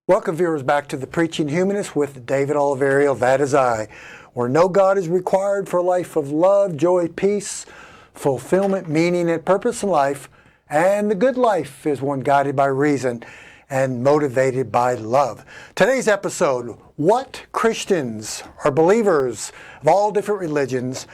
Welcome, viewers, back to the Preaching Humanist with David Oliverio, that is I, where no God is required for a life of love, joy, peace, fulfillment, meaning, and purpose in life, and the good life is one guided by reason and motivated by love. Today's episode, what Christians or believers of all different religions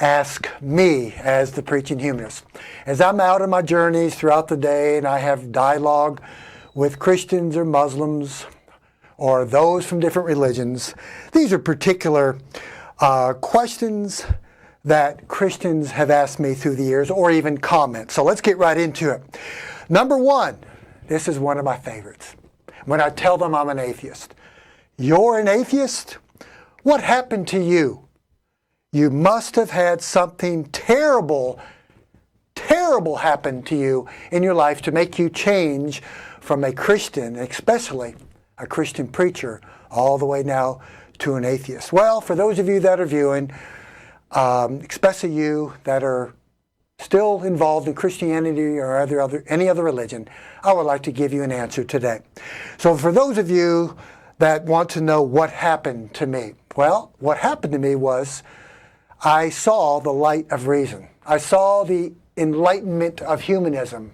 ask me as the Preaching Humanist. As I'm out on my journeys throughout the day and I have dialogue with Christians or Muslims or those from different religions, these are particular questions that Christians have asked me through the years, or even comments. So let's get right into it. Number one, this is one of my favorites. When I tell them I'm an atheist. You're an atheist? What happened to you? You must have had something terrible happen to you in your life to make you change from a Christian, especially a Christian preacher, all the way now to an atheist. Well, for those of you that are viewing, especially you that are still involved in Christianity or any other religion, I would like to give you an answer today. So for those of you that want to know what happened to me, well, what happened to me was I saw the light of reason. I saw the enlightenment of humanism.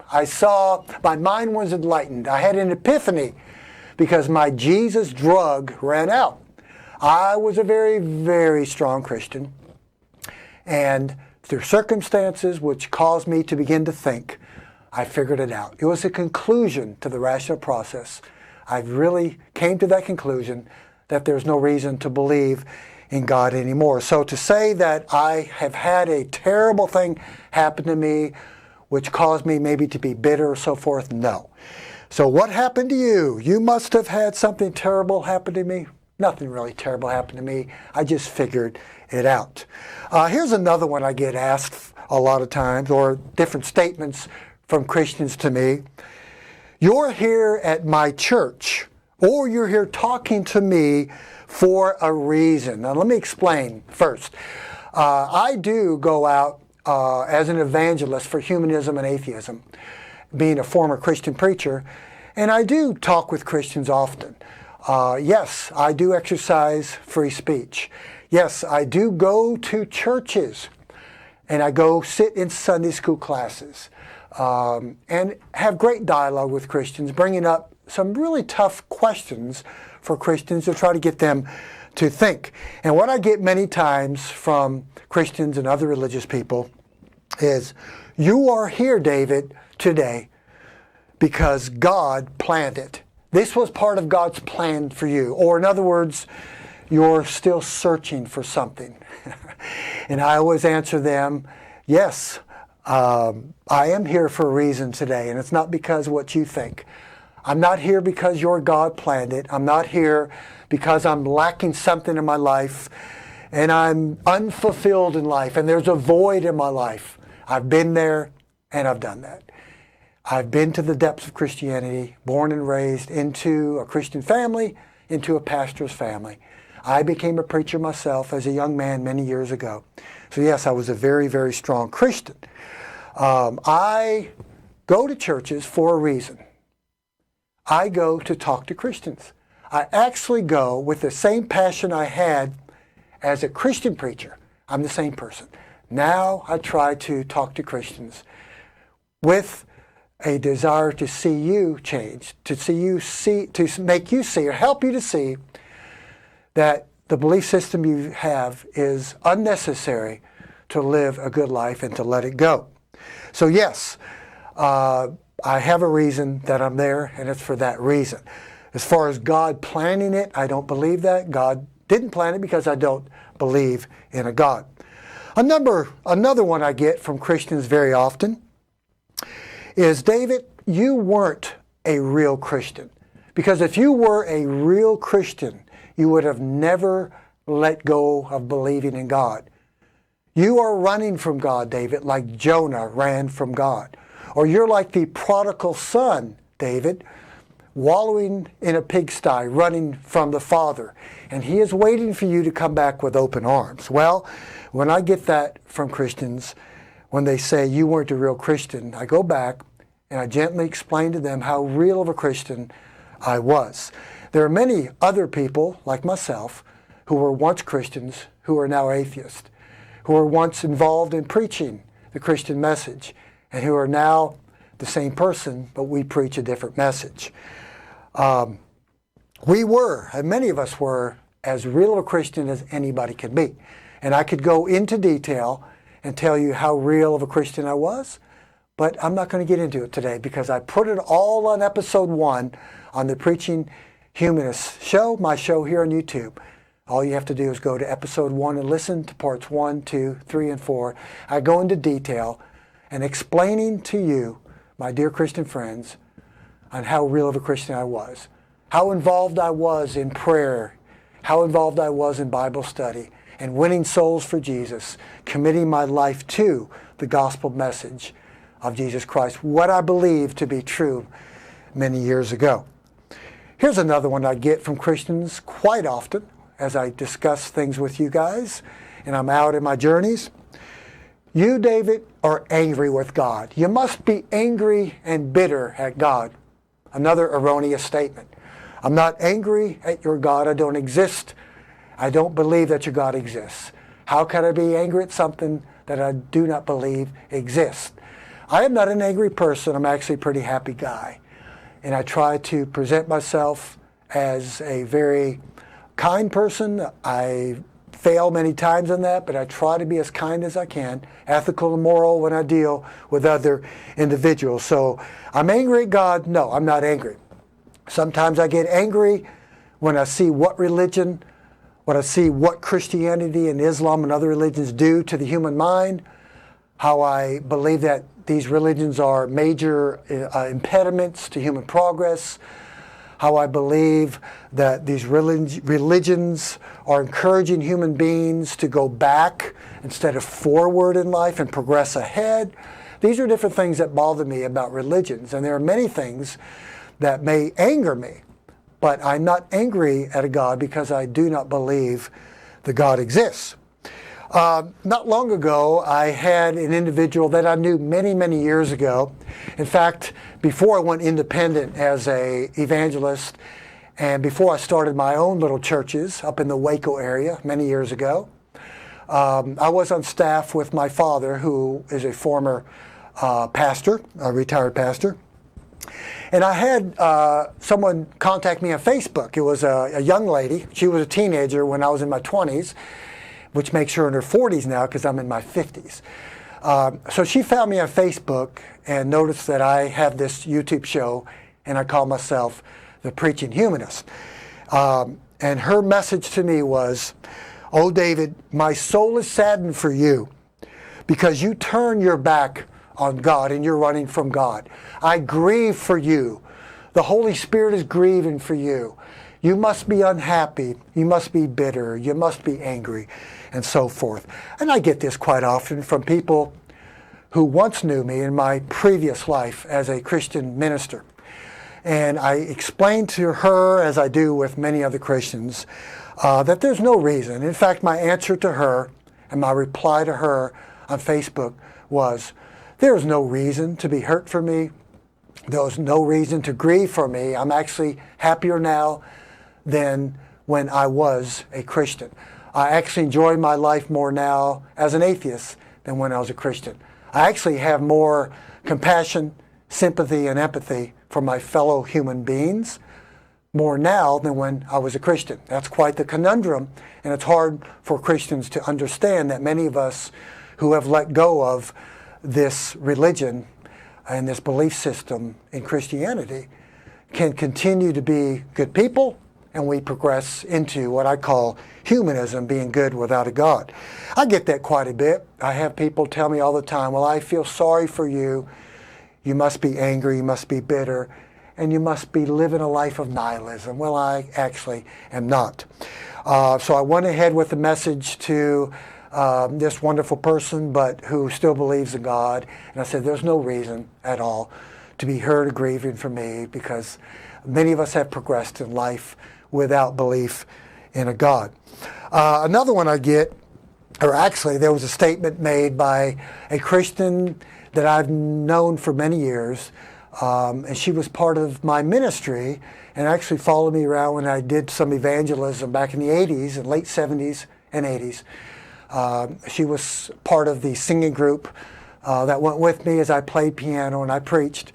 My mind was enlightened. I had an epiphany because my Jesus drug ran out. I was a very, very strong Christian, and through circumstances which caused me to begin to think, I figured it out. It was a conclusion to the rational process. I really came to that conclusion that there's no reason to believe in God anymore. So to say that I have had a terrible thing happen to me, which caused me maybe to be bitter or so forth, no. So what happened to you? You must have had something terrible happen to me. Nothing really terrible happened to me. I just figured it out. Here's another one I get asked a lot of times, or different statements from Christians to me. You're here at my church, or you're here talking to me for a reason. Now let me explain first. I do go out as an evangelist for humanism and atheism, being a former Christian preacher, and I do talk with Christians often. Yes, I do exercise free speech. Yes, I do go to churches, and I go sit in Sunday school classes and have great dialogue with Christians, bringing up some really tough questions for Christians to try to get them to think. And what I get many times from Christians and other religious people is, you are here, David, today because God planned it. This was part of God's plan for you. Or in other words, you're still searching for something. And I always answer them, yes, I am here for a reason today, and it's not because of what you think. I'm not here because your God planned it. I'm not here because I'm lacking something in my life and I'm unfulfilled in life and there's a void in my life. I've been there and I've done that. I've been to the depths of Christianity, born and raised into a Christian family, into a pastor's family. I became a preacher myself as a young man many years ago. So yes, I was a very, very strong Christian. I go to churches for a reason. I go to talk to Christians. I actually go with the same passion I had as a Christian preacher. I'm the same person. Now I try to talk to Christians with a desire to see you change, to make you see, or help you to see that the belief system you have is unnecessary to live a good life and to let it go. So yes, I have a reason that I'm there, and it's for that reason. As far as God planning it, I don't believe that. God didn't plan it because I don't believe in a God. Another one I get from Christians very often is, David, you weren't a real Christian. Because if you were a real Christian, you would have never let go of believing in God. You are running from God, David, like Jonah ran from God. Or you're like the prodigal son, David, wallowing in a pigsty, running from the Father. And he is waiting for you to come back with open arms. Well, when I get that from Christians, when they say you weren't a real Christian, I go back and I gently explain to them how real of a Christian I was. There are many other people, like myself, who were once Christians, who are now atheists, who were once involved in preaching the Christian message, and who are now the same person, but we preach a different message. We were, and many of us were, as real of a Christian as anybody could be. And I could go into detail and tell you how real of a Christian I was, but I'm not going to get into it today because I put it all on episode 1 on the Preaching Humanist show, my show here on YouTube. All you have to do is go to episode 1 and listen to parts 1, 2, 3, and 4. I go into detail and explaining to you, my dear Christian friends, on how real of a Christian I was, how involved I was in prayer, how involved I was in Bible study, and winning souls for Jesus, committing my life to the gospel message of Jesus Christ, what I believe to be true many years ago. Here's another one I get from Christians quite often as I discuss things with you guys and I'm out in my journeys. You, David, are angry with God. You must be angry and bitter at God. Another erroneous statement. I'm not angry at your God. I don't exist. I don't believe that your God exists. How can I be angry at something that I do not believe exists? I am not an angry person. I'm actually a pretty happy guy. And I try to present myself as a very kind person. I fail many times on that, but I try to be as kind as I can, ethical and moral when I deal with other individuals. So I'm angry at God? No, I'm not angry. Sometimes I get angry when I see what Christianity and Islam and other religions do to the human mind, how I believe that these religions are major impediments to human progress, how I believe that these religions are encouraging human beings to go back instead of forward in life and progress ahead. These are different things that bother me about religions, and there are many things that may anger me, but I'm not angry at a God because I do not believe the God exists. Not long ago, I had an individual that I knew many, many years ago. In fact, before I went independent as an evangelist, and before I started my own little churches up in the Waco area many years ago, I was on staff with my father, who is a former pastor, a retired pastor. And I had someone contact me on Facebook. It was a young lady. She was a teenager when I was in my 20s, which makes her in her 40s now because I'm in my 50s. So she found me on Facebook and noticed that I have this YouTube show, and I call myself the Preaching Humanist. And her message to me was, "Oh, David, my soul is saddened for you because you turn your back on God and you're running from God. I grieve for you. The Holy Spirit is grieving for you. You must be unhappy. You must be bitter. You must be angry," and so forth. And I get this quite often from people who once knew me in my previous life as a Christian minister. And I explained to her, as I do with many other Christians, that there's no reason. In fact, my answer to her and my reply to her on Facebook was, "There's no reason to be hurt for me. There's no reason to grieve for me. I'm actually happier now than when I was a Christian. I actually enjoy my life more now as an atheist than when I was a Christian. I actually have more compassion, sympathy, and empathy for my fellow human beings more now than when I was a Christian." That's quite the conundrum, and it's hard for Christians to understand that many of us who have let go of this religion and this belief system in Christianity can continue to be good people, and we progress into what I call humanism, being good without a God. I get that quite a bit. I have people tell me all the time, "Well, I feel sorry for you. You must be angry, you must be bitter, and you must be living a life of nihilism." Well, I actually am not. So I went ahead with the message to this wonderful person, but who still believes in God. And I said, there's no reason at all to be hurt or grieving for me, because many of us have progressed in life without belief in a God. Another one I get, or actually there was a statement made by a Christian that I've known for many years, And she was part of my ministry and actually followed me around when I did some evangelism back in the 80s and late 70s and 80s. She was part of the singing group that went with me as I played piano and I preached.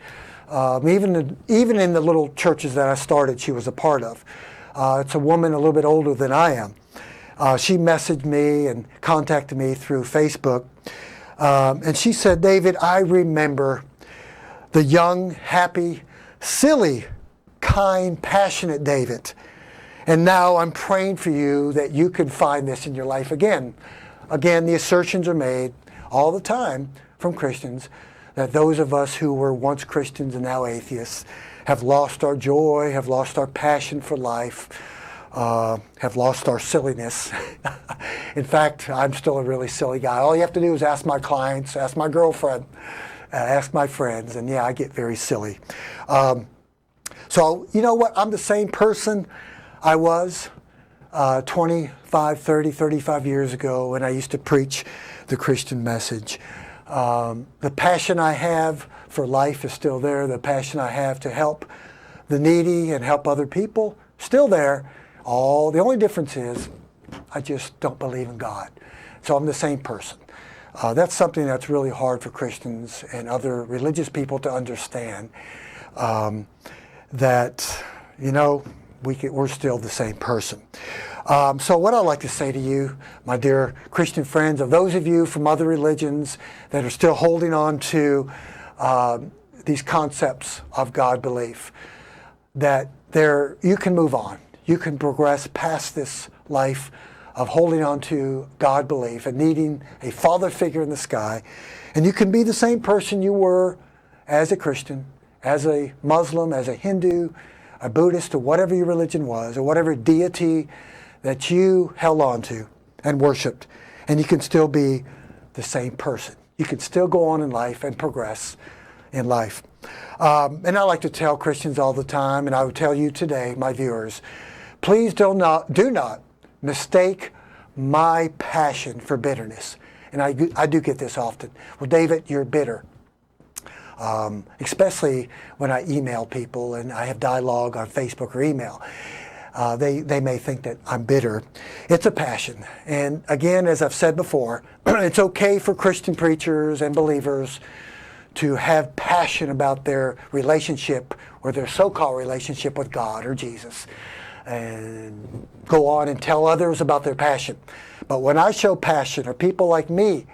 Even in the little churches that I started, she was a part of. It's a woman a little bit older than I am. She messaged me and contacted me through Facebook. And she said, David, I remember the young, happy, silly, kind, passionate David. And now I'm praying for you that you can find this in your life again. Again, the assertions are made all the time from Christians that those of us who were once Christians and now atheists have lost our joy, have lost our passion for life, have lost our silliness. In fact, I'm still a really silly guy. All you have to do is ask my clients, ask my girlfriend, ask my friends, and yeah, I get very silly. So you know what? I'm the same person I was 25, 30, 35 years ago when I used to preach the Christian message. The passion I have for life is still there. The passion I have to help the needy and help other people, still there. The only difference is I just don't believe in God. So I'm the same person. That's something that's really hard for Christians and other religious people to understand, that, you know, we're still the same person. So what I'd like to say to you, my dear Christian friends, of those of you from other religions that are still holding on to these concepts of God belief, that you can move on. You can progress past this life of holding on to God belief and needing a father figure in the sky. And you can be the same person you were as a Christian, as a Muslim, as a Hindu, a Buddhist, or whatever your religion was, or whatever deity that you held on to and worshipped. And you can still be the same person. You can still go on in life and progress in life. And I like to tell Christians all the time, and I would tell you today, my viewers, please do not mistake my passion for bitterness. And I do get this often. Well, David, you're bitter. Especially when I email people and I have dialogue on Facebook or email. They may think that I'm bitter. It's a passion. And again, as I've said before, it's okay for Christian preachers and believers to have passion about their relationship or their so-called relationship with God or Jesus, and go on and tell others about their passion. But when I show passion, or people like me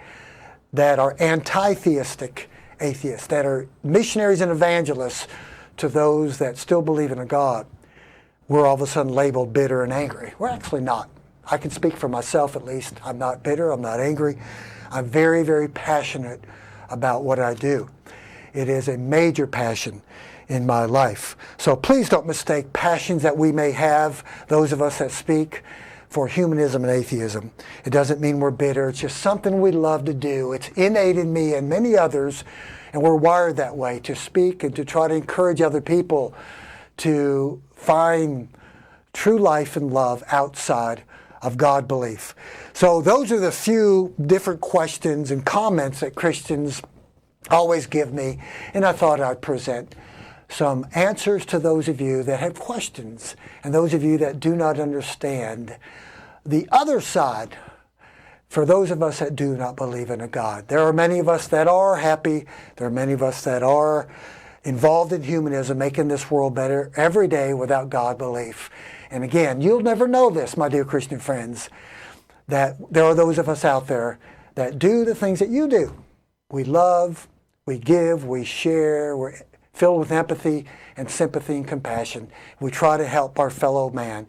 that are anti-theistic atheists, that are missionaries and evangelists to those that still believe in a God, we're all of a sudden labeled bitter and angry. We're actually not. I can speak for myself at least. I'm not bitter, I'm not angry. I'm very, very passionate about what I do. It is a major passion in my life. So please don't mistake passions that we may have, those of us that speak, for humanism and atheism. It doesn't mean we're bitter. It's just something we love to do. It's innate in me and many others, and we're wired that way, to speak and to try to encourage other people to find true life and love outside of God belief. So those are the few different questions and comments that Christians always give me, and I thought I'd present some answers to those of you that have questions and those of you that do not understand the other side for those of us that do not believe in a God. There are many of us that are happy. There are many of us that are involved in humanism, making this world better every day without God belief. And again, you'll never know this, my dear Christian friends, that there are those of us out there that do the things that you do. We love, we give, we share, we're filled with empathy and sympathy and compassion. We try to help our fellow man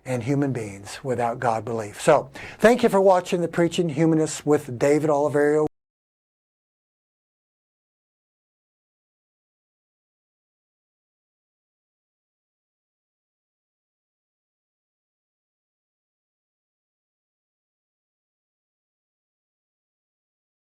and human beings without God belief. So, thank you for watching the Preaching Humanist with David Oliverio.